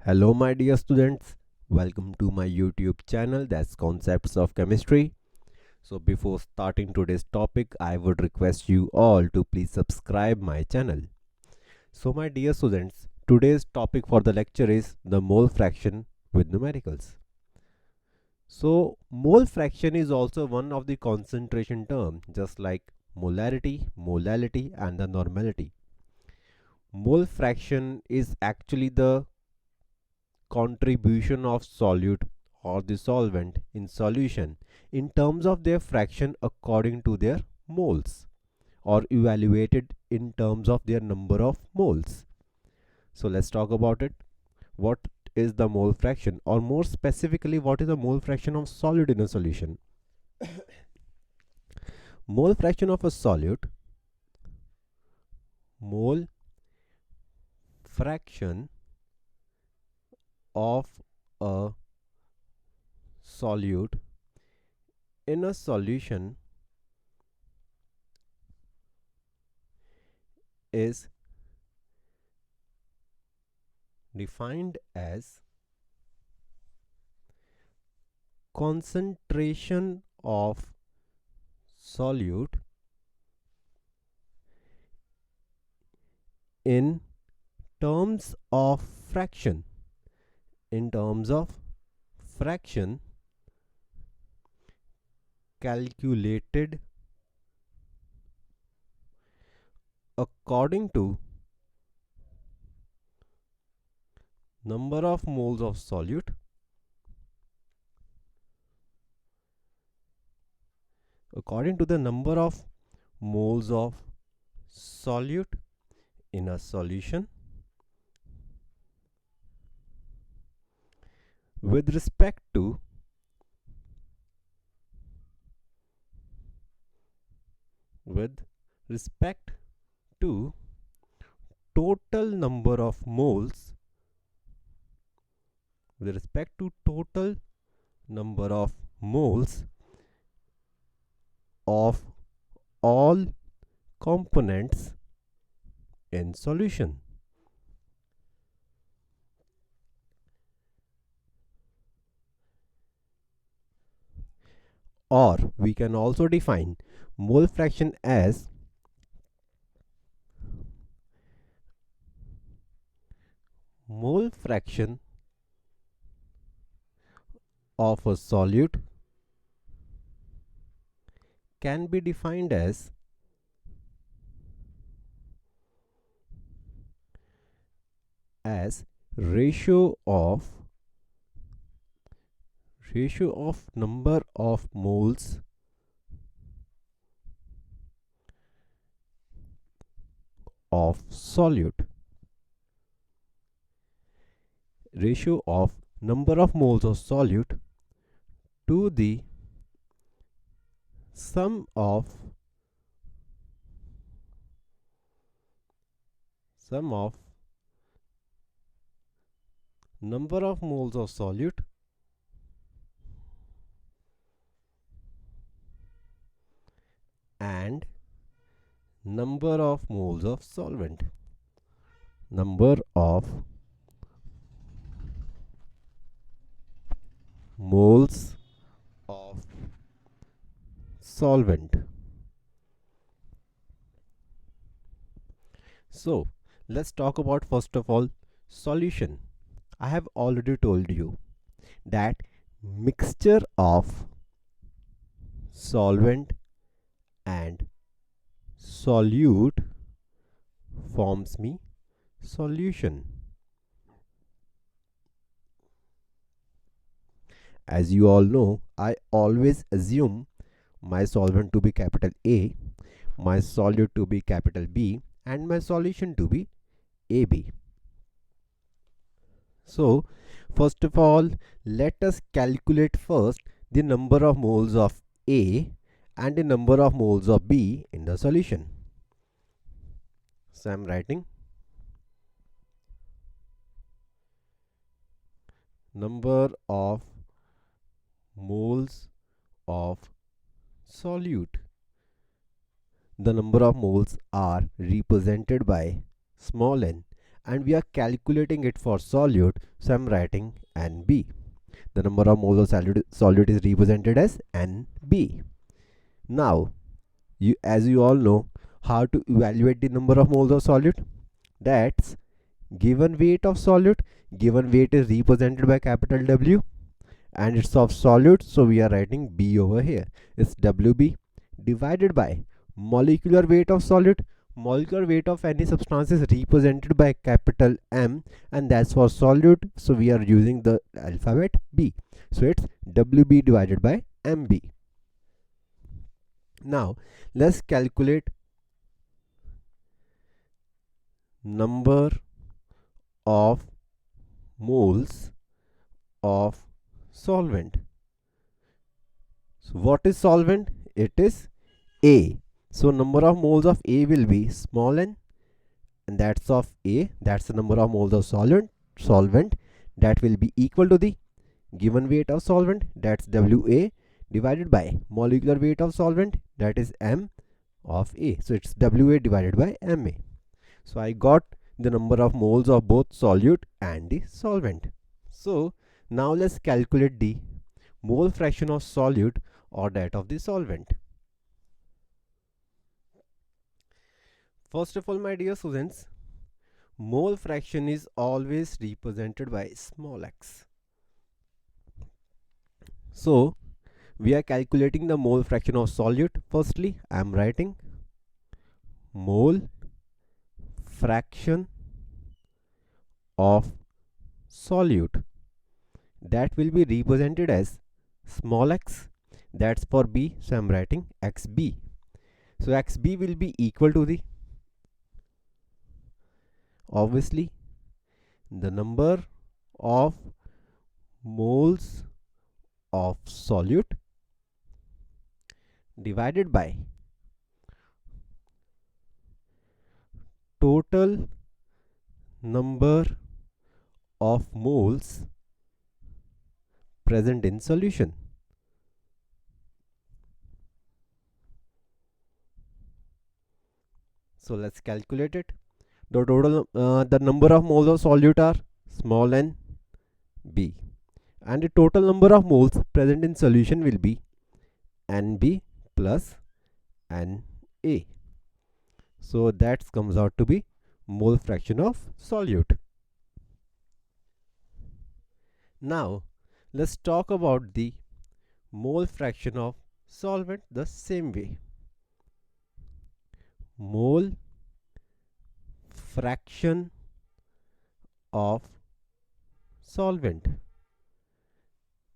Hello, my dear students. Welcome to my YouTube channel, that's Concepts of Chemistry. So, before starting today's topic, I would request you all to please subscribe my channel. So, my dear students, today's topic for the lecture is the mole fraction with numericals. So, mole fraction is also one of the concentration term, just like molarity, molality, and the normality. Mole fraction is actually the contribution of solute or the solvent in solution in terms of their fraction according to their moles, or evaluated in terms of their number of moles. So let's talk about it. What is the mole fraction, or more specifically, what is the mole fraction of solute in a solution? Mole fraction of a solute, mole fraction of a solute in a solution is defined as concentration of solute in terms of fraction, calculated according to number of moles of solute the number of moles of solute in a solution with respect to total number of moles of all components in solution. Or we can also define mole fraction as mole fraction of a solute can be defined as ratio of number of moles of solute to the sum of number of moles of solute and number of moles of solvent. Number of moles of solvent. So let's talk about first of all solution. I have already told you that mixture of solvent and solute forms me solution. As you all know, I always assume my solvent to be capital A, my solute to be capital B, and my solution to be AB. So first of all, let us calculate first the number of moles of A and the number of moles of B in the solution. So I am writing number of moles of solute. The number of moles are represented by small n and we are calculating it for solute, so I'm writing NB. The number of moles of solute is represented as NB. Now, as you all know, how to evaluate the number of moles of solute? That's given weight of solute. Given weight is represented by capital W, and it's of solute, so we are writing B over here. It's WB divided by molecular weight of solute. Molecular weight of any substance is represented by capital M, and that's for solute, so we are using the alphabet B. So it's WB divided by MB. Now let's calculate number of moles of solvent. So what is solvent? It is A. So number of moles of A will be small n, and that's of A. That's the number of moles of solvent. That will be equal to the given weight of solvent, that's WA, divided by molecular weight of solvent, that is M of A. So it's WA divided by MA. So I got the number of moles of both solute and the solvent. So now let's calculate the mole fraction of solute or that of the solvent. First of all, my dear students, mole fraction is always represented by small x. So we are calculating the mole fraction of solute. Firstly, I am writing mole fraction of solute. That will be represented as small x. That's for B, so I am writing XB. So XB will be equal to the, obviously, the number of moles of solute divided by total number of moles present in solution. So let's calculate it. The number of moles of solute are small n B, and the total number of moles present in solution will be NB plus NA. So that comes out to be mole fraction of solute. Now let's talk about the mole fraction of solvent the same way. Mole fraction of solvent.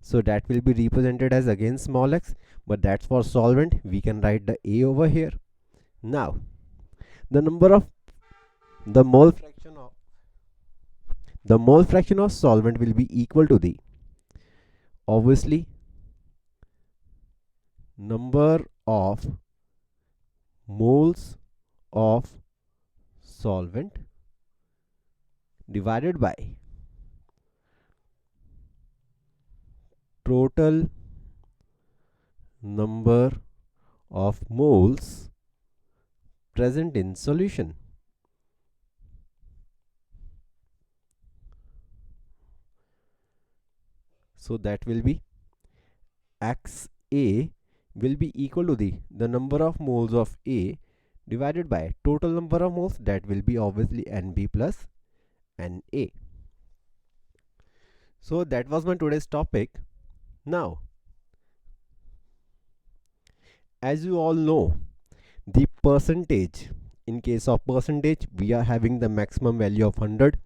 So that will be represented as again small x, but that's for solvent. We can write the A over here. Now the mole fraction of solvent will be equal to the, obviously, number of moles of solvent divided by total number of moles present in solution. So that will be XA will be equal to the number of moles of A divided by total number of moles, that will be obviously NB plus NA. So that was my today's topic. Now, as you all know, the percentage, in case of percentage, we are having the maximum value of 100,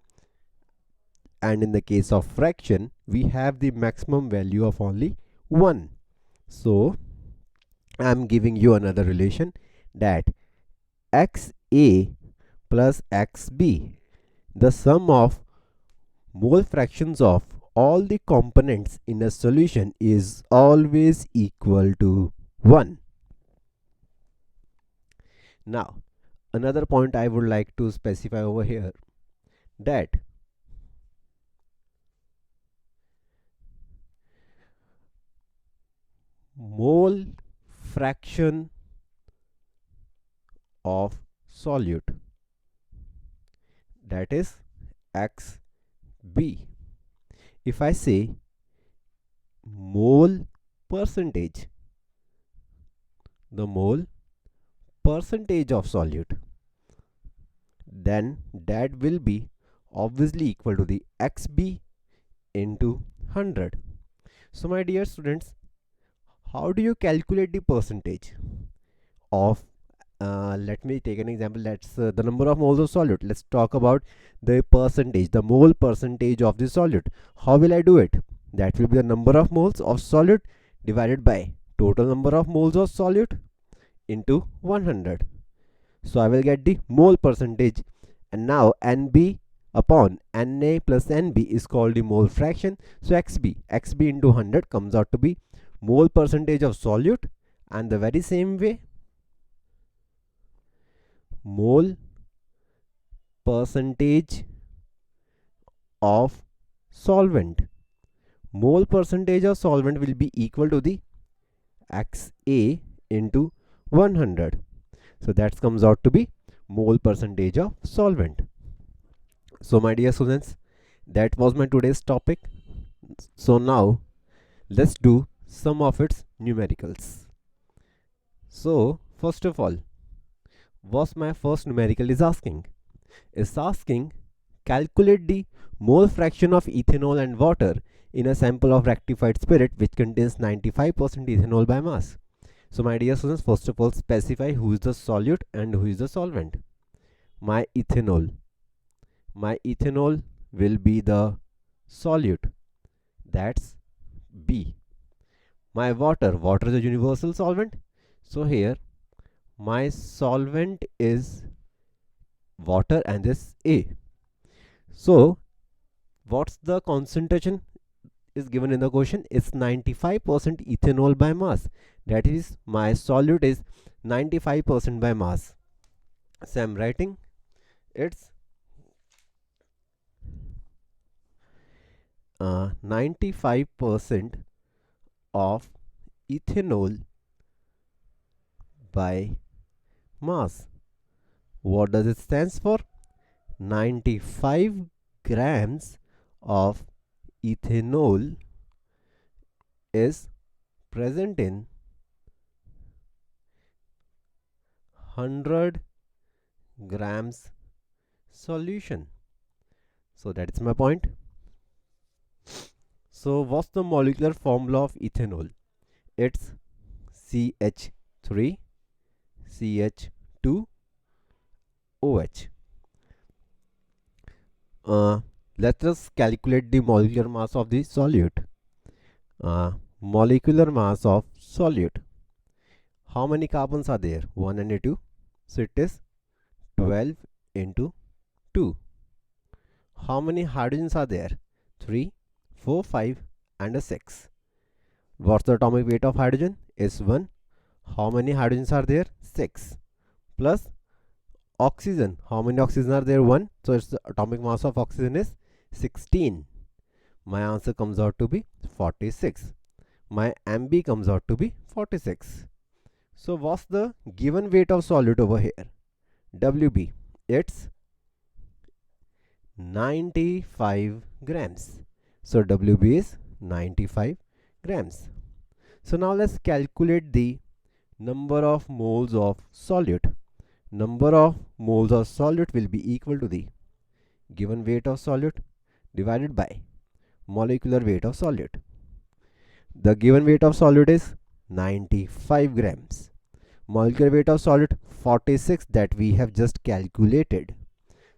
and in the case of fraction, we have the maximum value of only 1. So I am giving you another relation, that XA plus XB, the sum of mole fractions of all the components in a solution, is always equal to 1. Now another point I would like to specify over here, that mole fraction of solute, that is XB. If I say mole percentage, the mole percentage of solute, then that will be obviously equal to the XB into 100. So my dear students, how do you calculate the percentage of let me take an example. That's the number of moles of solute. Let's talk about the percentage, the mole percentage of the solute. How will I do it? That will be the number of moles of solute divided by total number of moles of solute into 100. So I will get the mole percentage, and now NB upon Na plus Nb is called the mole fraction. So XB into 100 comes out to be mole percentage of solute, and the very same way mole percentage of solvent. Mole percentage of solvent will be equal to the XA into 100. So that comes out to be mole percentage of solvent. So my dear students, that was my today's topic. So now let's do some of its numericals. So first of all, what my first numerical is asking? It's asking calculate the mole fraction of ethanol and water in a sample of rectified spirit which contains 95% ethanol by mass. So my dear students, first of all specify who is the solute and who is the solvent. My ethanol will be the solute, that's B. My water is a universal solvent, so here my solvent is water and this A. So what's the concentration is given in the question? It's 95% ethanol by mass. That is, my solute is 95% by mass. So I'm writing it's 95% of ethanol by mass. What does it stands for? 95 grams of ethanol is present in 100 grams solution. So that is my point. So what's the molecular formula of ethanol? It's CH3 CH2 OH. Let us calculate the molecular mass of the solute. Molecular mass of solute. How many carbons are there? 1 and 2. So it is 12 into 2. How many hydrogens are there? 3, 4, 5 and 6. What's the atomic weight of hydrogen? Is 1. How many hydrogens are there? 6. Plus oxygen. How many oxygen are there? 1. So its the atomic mass of oxygen is 16. My answer comes out to be 46. My MB comes out to be 46. So what's the given weight of solute over here? WB. It's 95 grams. So WB is 95 grams. So now let's calculate the number of moles of solute. Number of moles of solute will be equal to the given weight of solute divided by molecular weight of solute. The given weight of solute is 95 grams. Molecular weight of solute 46 that we have just calculated.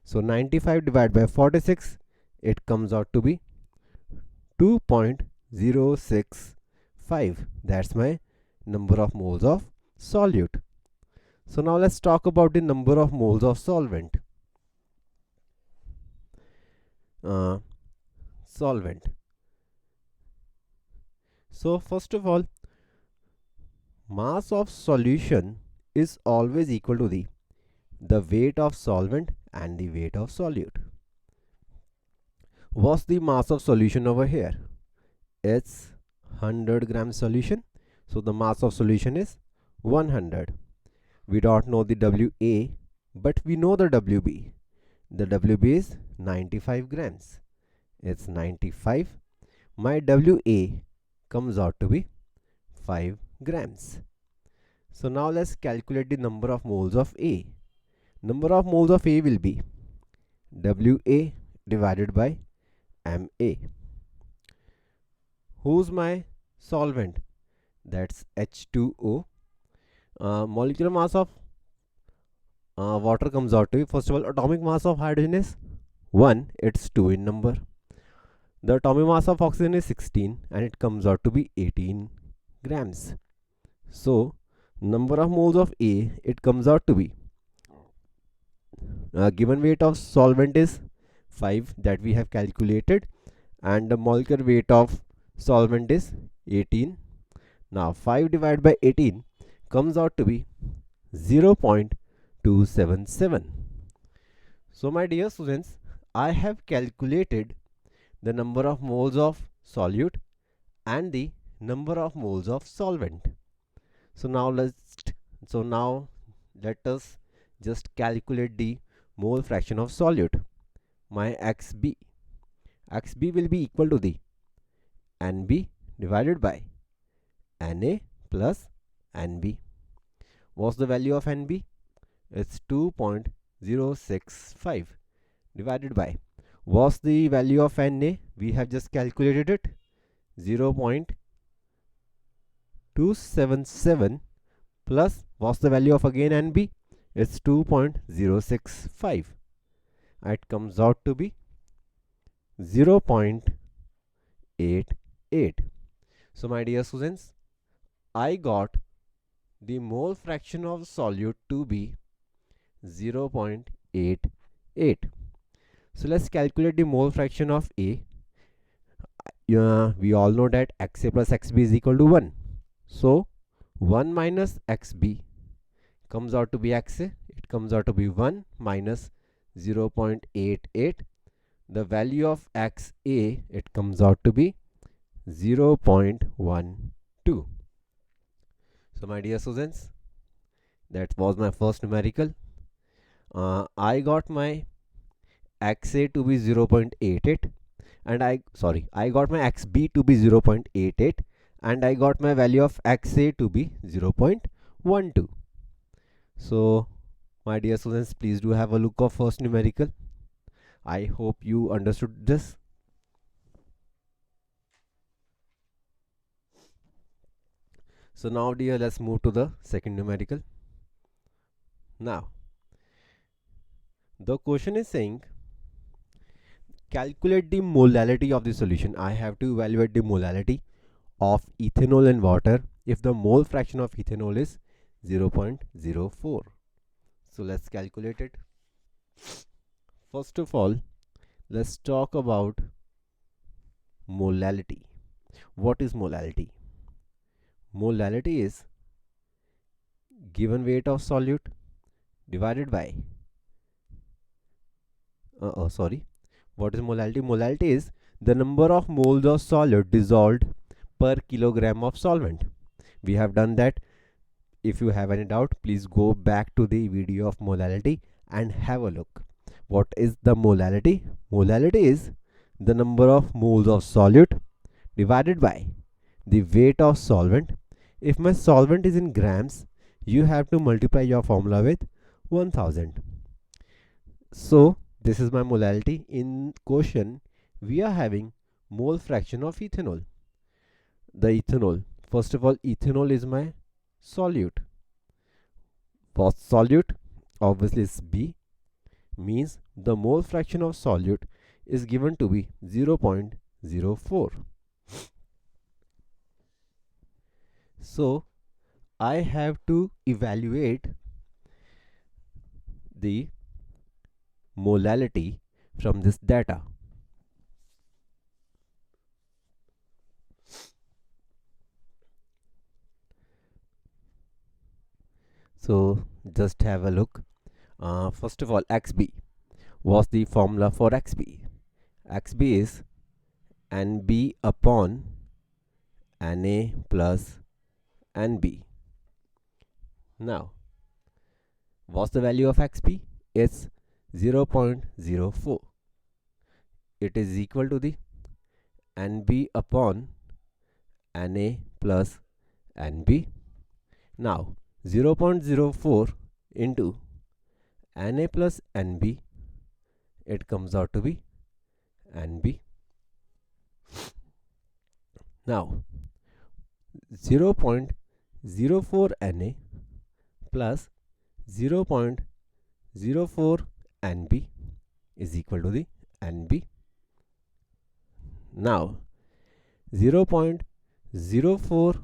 So 95 divided by 46, it comes out to be 2.065. That's my number of moles of solute. So now let's talk about the number of moles of solvent. So first of all, mass of solution is always equal to the weight of solvent and the weight of solute. What's the mass of solution over here? It's 100 gram solution. So the mass of solution is 100. We don't know the WA, but we know the WB. The WB is 95 grams. It's 95. My WA comes out to be 5 grams. So now let's calculate the number of moles of A. Number of moles of A will be WA divided by MA. Who's my solvent? That's H2O. Molecular mass of water comes out to be, first of all, atomic mass of hydrogen is 1, it's 2 in number. The atomic mass of oxygen is 16 and it comes out to be 18 grams. So number of moles of A, it comes out to be, given weight of solvent is 5 that we have calculated, and the molecular weight of solvent is 18. Now 5 divided by 18 comes out to be 0.277. So my dear students, I have calculated the number of moles of solute and the number of moles of solvent. So now let us just calculate the mole fraction of solute. My xb will be equal to the Nb divided by Na plus Nb. What's the value of Nb? It's 2.065 divided by, what's the value of Na? We have just calculated it, 0.277 plus what's the value of again Nb? It's 2.065. It comes out to be 0.88. So my dear students, I got the mole fraction of solute to be 0.88. So let's calculate the mole fraction of A. We all know that XA plus XB is equal to 1. So 1 minus XB comes out to be XA. It comes out to be 1 minus 0.88. The value of XA, it comes out to be 0.12. So my dear students, that was my first numerical. I got my XA to be 0.88 and I got my XB to be 0.88 and I got my value of XA to be 0.12. So my dear students, please do have a look of first numerical. I hope you understood this. So now dear, let's move to the second numerical. Now the question is saying calculate the molality of the solution. I have to evaluate the molality of ethanol in water if the mole fraction of ethanol is 0.04. So let's calculate it. First of all, let's talk about molality. What is molality? Molality is given weight of solute divided by what is molality? Molality is the number of moles of solute dissolved per kilogram of solvent. We have done that. If you have any doubt, please go back to the video of molality and have a look. What is the molality? Molality is the number of moles of solute divided by the weight of solvent. If my solvent is in grams, you have to multiply your formula with 1000. So this is my molality. In question, we are having mole fraction of ethanol. The ethanol, first of all, ethanol is my solute. For solute, obviously is B, means the mole fraction of solute is given to be 0.04. So I have to evaluate the molality from this data. So just have a look. First of all, XB. What's the formula for XB? XB is NB upon Na plus NB. Now, what's the value of XB? It's 0.04. it is equal to the NB upon Na plus NB. Now 0.04 into Na plus Nb, it comes out to be Nb. Now 0.04 Na plus 0.04 Nb is equal to the Nb. Now 0.04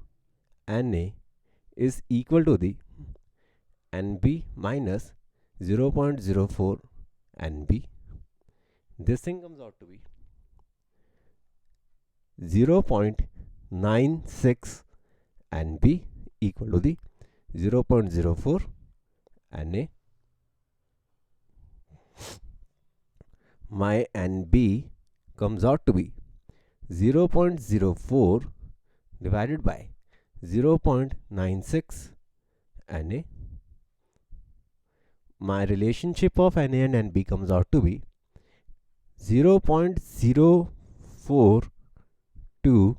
Na is equal to the Nb minus 0.04 Nb. This thing comes out to be 0.96 Nb equal to the 0.04 Na. My Nb comes out to be 0.04 divided by 0.96 Na. My relationship of Na and Nb comes out to be 0.042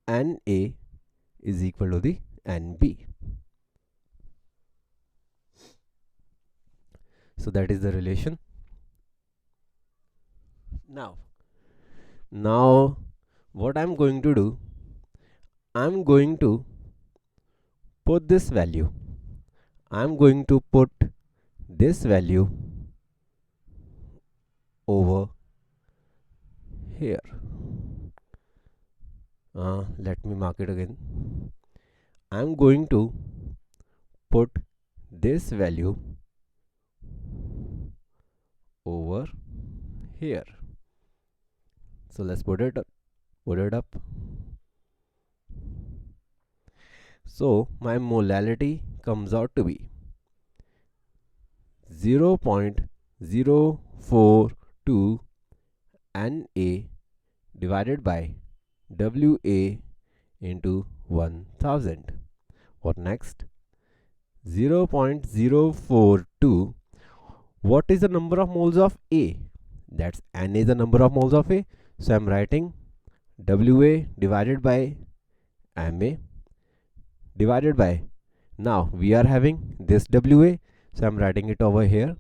Na is equal to the Nb. So that is the relation. Now what I'm going to do, I'm going to put this value. I'm going to put this value over here. Let me mark it again. I'm going to put this value over here. So let's put it up. So my molality comes out to be 0.042 Na divided by Wa into 1000. What next? 0.042. What is the number of moles of A? That's Na is the number of moles of A. So I'm writing Wa divided by Ma divided by, now we are having this Wa, so I'm writing it over here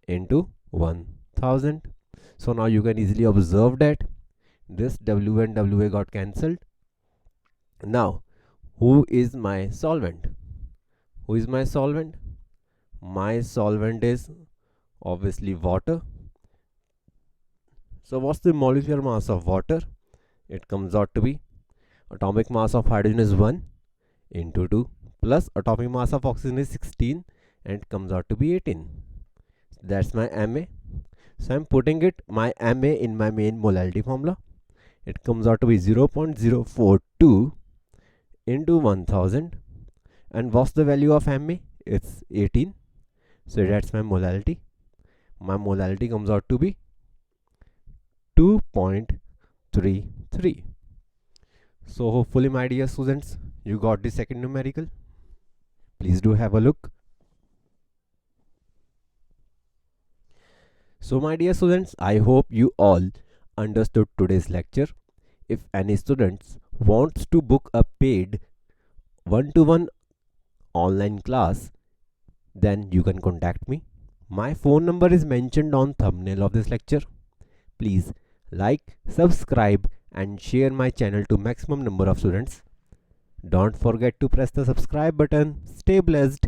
into 1000. So now you can easily observe that this W and Wa got cancelled. Now who is my solvent? Who is my solvent? My solvent is obviously water. So what's the molecular mass of water? It comes out to be, atomic mass of hydrogen is 1 into 2 plus atomic mass of oxygen is 16 and it comes out to be 18. That's my Ma. So I'm putting it my Ma in my main molality formula. It comes out to be 0.042 into 1000. And what's the value of Ma? It's 18. So that's my molality. My molality comes out to be 2.33. So hopefully my dear students, you got the second numerical. Please do have a look. So my dear students, I hope you all understood today's lecture. If any students wants to book a paid one-to-one online class, then you can contact me. My phone number is mentioned on thumbnail of this lecture. Please like, subscribe and share my channel to maximum number of students. Don't forget to press the subscribe button. Stay blessed.